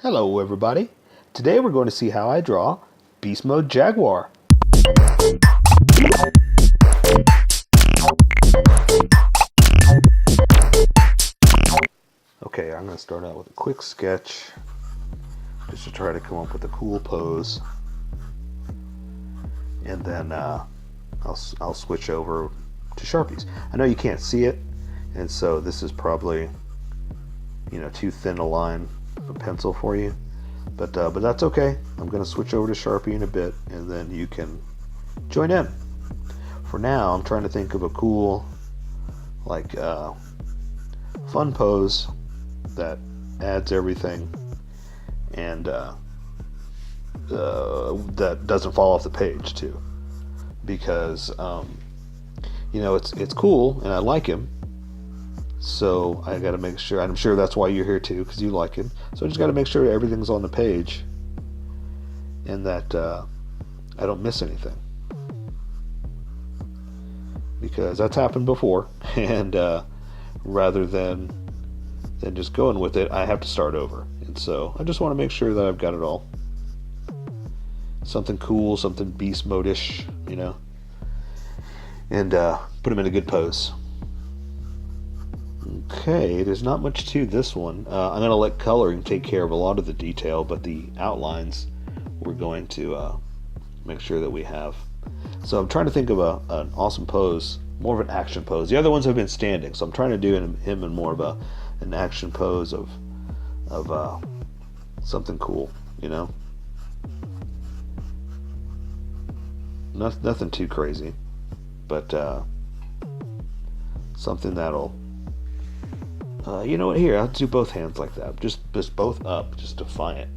Hello everybody. Today we're going to see how I draw Beast Mode Jaguar. Okay, I'm going to start out with a quick sketch just to try to come up with a cool pose. And then I'll switch over to sharpies. I know you can't see it, and so this is probably, too thin a line of pencil for you, but that's okay. I'm going to switch over to Sharpie in a bit, and then you can join in. For now, I'm trying to think of a cool, fun pose that adds everything and that doesn't fall off the page too, because it's cool and I like him. So I got to make sure, I'm sure that's why you're here too, because you like it. So I just got to make sure everything's on the page and that I don't miss anything, because that's happened before. And rather than just going with it, I have to start over. And so I just want to make sure that I've got it all. Something cool, something beast mode-ish, and put them in a good pose. Okay, there's not much to this one. I'm going to let coloring take care of a lot of the detail, but the outlines we're going to make sure that we have. So I'm trying to think of an awesome pose, more of an action pose. The other ones have been standing, so I'm trying to do him in more of an action pose of something cool, Nothing too crazy, but something that'll. You know what? Here, I'll do both hands like that. Just both up, just defiant.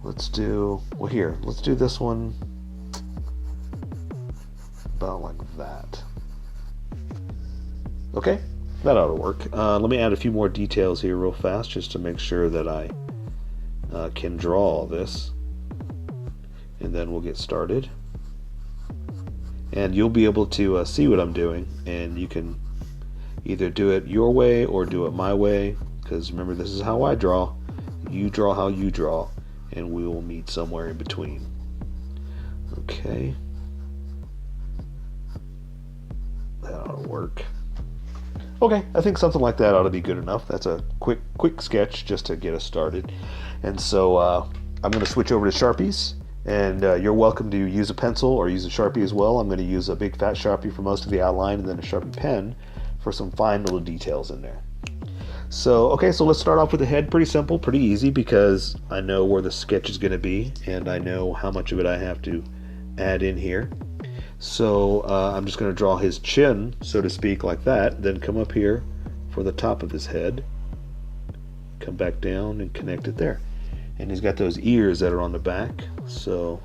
Let's do. Well, here. Let's do this one about like that. Okay, that ought to work. Let me add a few more details here real fast, just to make sure that I can draw all this, and then we'll get started. And you'll be able to see what I'm doing, and you can either do it your way or do it my way, because remember, this is how I draw. You draw how you draw, and we will meet somewhere in between. Okay, that ought to work. Okay, I think something like that ought to be good enough. That's a quick sketch just to get us started. And so I'm going to switch over to Sharpies. And you're welcome to use a pencil or use a Sharpie as well. I'm going to use a big fat Sharpie for most of the outline, and then a Sharpie pen for some fine little details in there. So, okay, so let's start off with the head. Pretty simple, pretty easy, because I know where the sketch is going to be, and I know how much of it I have to add in here. So I'm just going to draw his chin, so to speak, like that, then come up here for the top of his head, come back down and connect it there. And he's got those ears that are on the back, so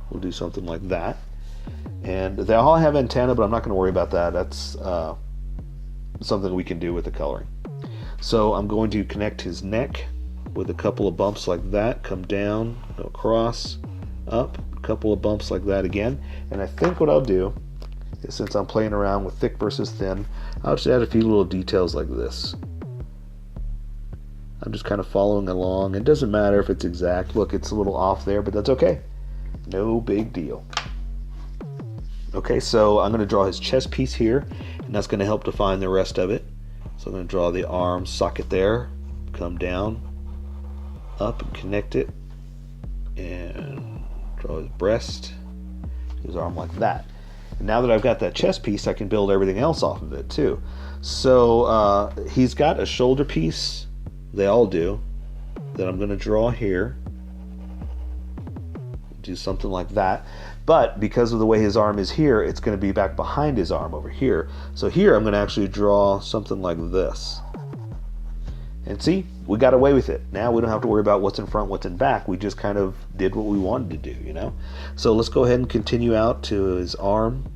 we'll do something like that. And they all have antenna, but I'm not going to worry about that. That's something we can do with the coloring. So I'm going to connect his neck with a couple of bumps like that, come down, go across, up, a couple of bumps like that again. And I think what I'll do is, since I'm playing around with thick versus thin, I'll just add a few little details like this. I'm just kind of following along. It doesn't matter if it's exact. Look, it's a little off there, but that's okay. No big deal. Okay, so I'm going to draw his chest piece here, and that's going to help define the rest of it. So I'm going to draw the arm socket there, come down, up and connect it, and draw his breast, his arm like that. And now that I've got that chest piece, I can build everything else off of it too. So he's got a shoulder piece. They all do, that I'm going to draw here, do something like that. But because of the way his arm is here, it's going to be back behind his arm over here. So here I'm going to actually draw something like this. And see, we got away with it. Now we don't have to worry about what's in front, what's in back. We just kind of did what we wanted to do, So let's go ahead and continue out to his arm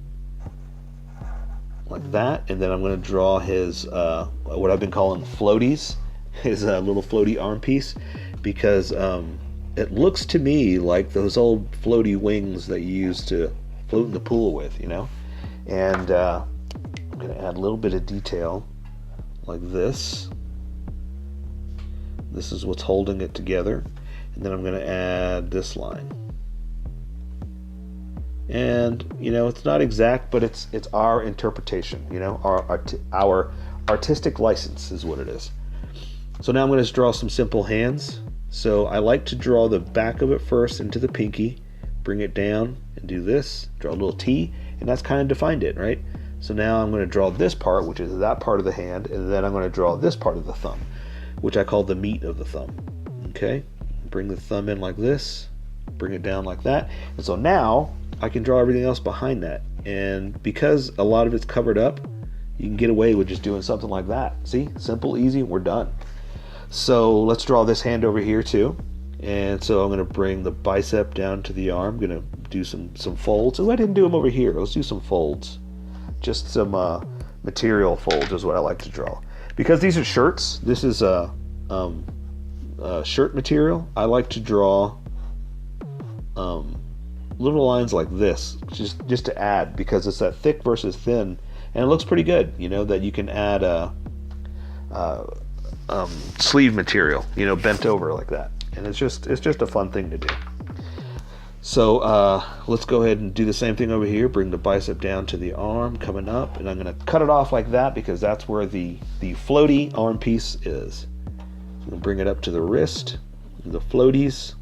like that. And then I'm going to draw his, what I've been calling floaties. His little floaty arm piece, because it looks to me like those old floaty wings that you used to float in the pool with, And I'm going to add a little bit of detail like this. This is what's holding it together. And then I'm going to add this line. And you know, it's not exact, but it's our interpretation, you know, our artistic license is what it is. So now I'm going to draw some simple hands. So I like to draw the back of it first into the pinky, bring it down and do this, draw a little T, and that's kind of defined it, right? So now I'm going to draw this part, which is that part of the hand, and then I'm going to draw this part of the thumb, which I call the meat of the thumb. Okay, bring the thumb in like this, bring it down like that, and so now I can draw everything else behind that. And because a lot of it's covered up, you can get away with just doing something like that. See, simple, easy, we're done. So let's draw this hand over here too. And so I'm going to bring the bicep down to the arm. I'm going to do some folds. Oh, I didn't do them over here. Let's do some folds. Just some material folds is what I like to draw. Because these are shirts, this is a shirt material. I like to draw little lines like this, just to add, because it's that thick versus thin, and it looks pretty good. You know, that you can add sleeve material, you know, bent over like that, and it's just a fun thing to do. So let's go ahead and do the same thing over here. Bring the bicep down to the arm, coming up, and I'm going to cut it off like that because that's where the floaty arm piece is. So I'm going to bring it up to the wrist, the floaties,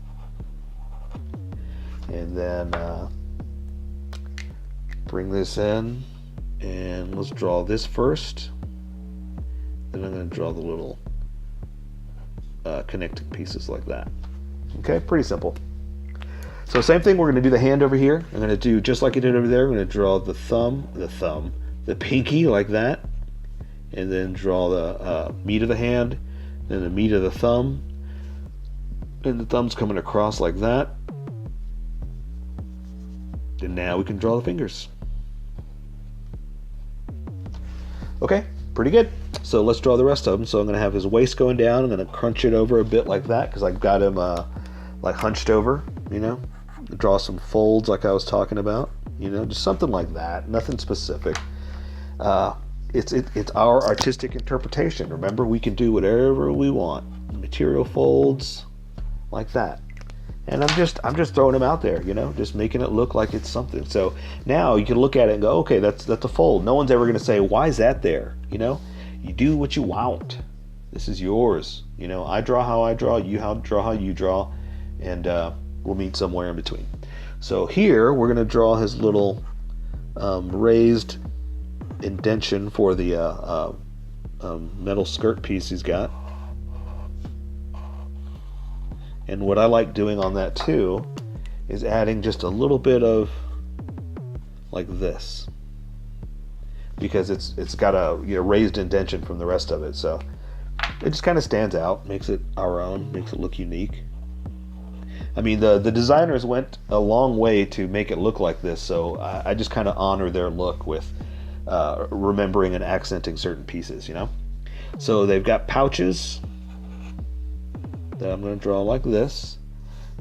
and then bring this in, and let's draw this first. Then I'm going to draw the little connecting pieces like that. Okay, pretty simple. So same thing, we're going to do the hand over here. I'm going to do just like I did over there. I'm going to draw the pinky like that, and then draw the meat of the hand, then the meat of the thumb, and the thumb's coming across like that. And now we can draw the fingers. Okay, pretty good. So let's draw the rest of them. So I'm going to have his waist going down. I'm going to crunch it over a bit like that because I've got him like hunched over, you know. Draw some folds like I was talking about, you know, just something like that. Nothing specific. It's our artistic interpretation. Remember, we can do whatever we want. Material folds like that. And I'm just throwing them out there, you know, just making it look like it's something. So now you can look at it and go, okay, that's a fold. No one's ever going to say, why is that there? You know, you do what you want. This is yours. You know, I draw how I draw, you draw how you draw, and we'll meet somewhere in between. So here we're going to draw his little raised indention for the metal skirt piece he's got. And what I like doing on that too is adding just a little bit of like this, because it's got a raised indention from the rest of it, so it just kind of stands out, makes it our own, makes it look unique. I mean, the designers went a long way to make it look like this, so I just kind of honor their look with remembering and accenting certain pieces, you know. So they've got pouches that I'm going to draw like this,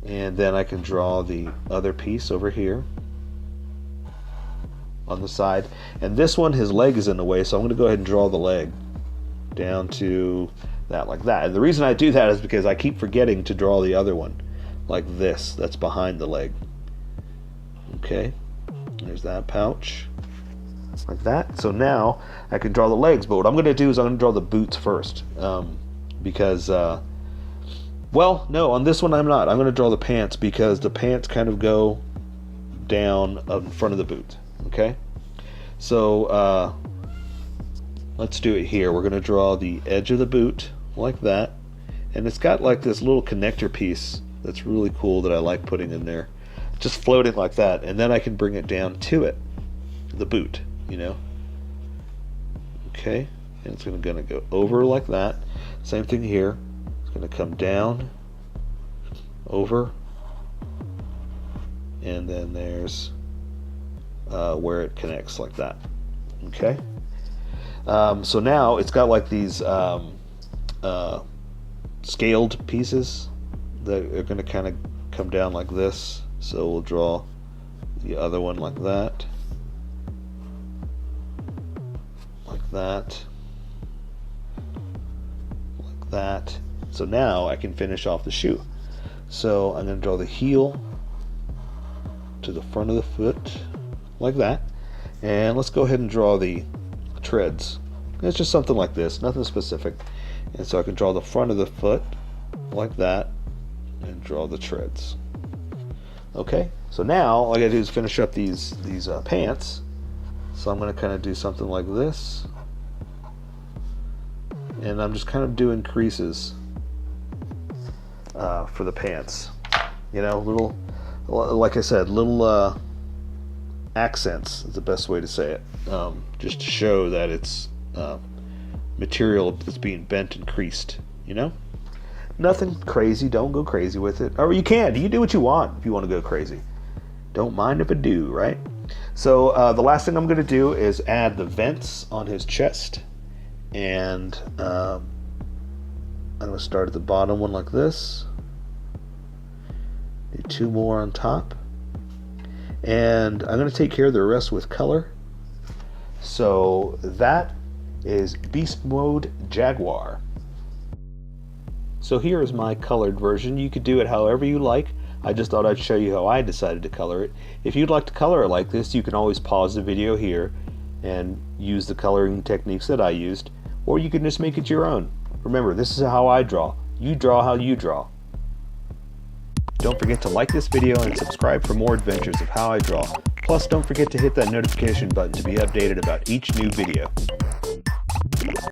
and then I can draw the other piece over here on the side. And this one, his leg is in the way, so I'm going to go ahead and draw the leg down to that like that. And the reason I do that is because I keep forgetting to draw the other one like this, that's behind the leg. Okay, there's that pouch like that. So now I can draw the legs, but what I'm going to do is I'm going to draw the boots first, because well, no, on this one I'm not. I'm going to draw the pants because the pants kind of go down in front of the boot. Okay, so let's do it here. We're going to draw the edge of the boot like that, and it's got like this little connector piece that's really cool that I like putting in there, just floating like that, and then I can bring it down to it, the boot, you know. Okay, and it's going to go over like that. Same thing here. Going to come down, over, and then there's where it connects like that. Okay, so now it's got like these scaled pieces that are going to kind of come down like this. So we'll draw the other one like that, like that, like that. So now I can finish off the shoe. So I'm going to draw the heel to the front of the foot like that. And let's go ahead and draw the treads. It's just something like this, nothing specific. And so I can draw the front of the foot like that and draw the treads. Okay, so now all I gotta do is finish up these pants. So I'm gonna kind of do something like this. And I'm just kind of doing creases for the pants. You know, little, like I said, little accents is the best way to say it. Just to show that it's material that's being bent and creased, you know? Nothing crazy, don't go crazy with it. Or you can do what you want if you want to go crazy. Don't mind if I do, right? So the last thing I'm going to do is add the vents on his chest. And I'm going to start at the bottom one like this. Do 2 more on top. And I'm going to take care of the rest with color. So that is Beast Mode Jaguar. So here is my colored version. You could do it however you like. I just thought I'd show you how I decided to color it. If you'd like to color it like this, you can always pause the video here and use the coloring techniques that I used, or you can just make it your own. Remember, this is how I draw. You draw how you draw. Don't forget to like this video and subscribe for more adventures of how I draw. Plus, don't forget to hit that notification button to be updated about each new video.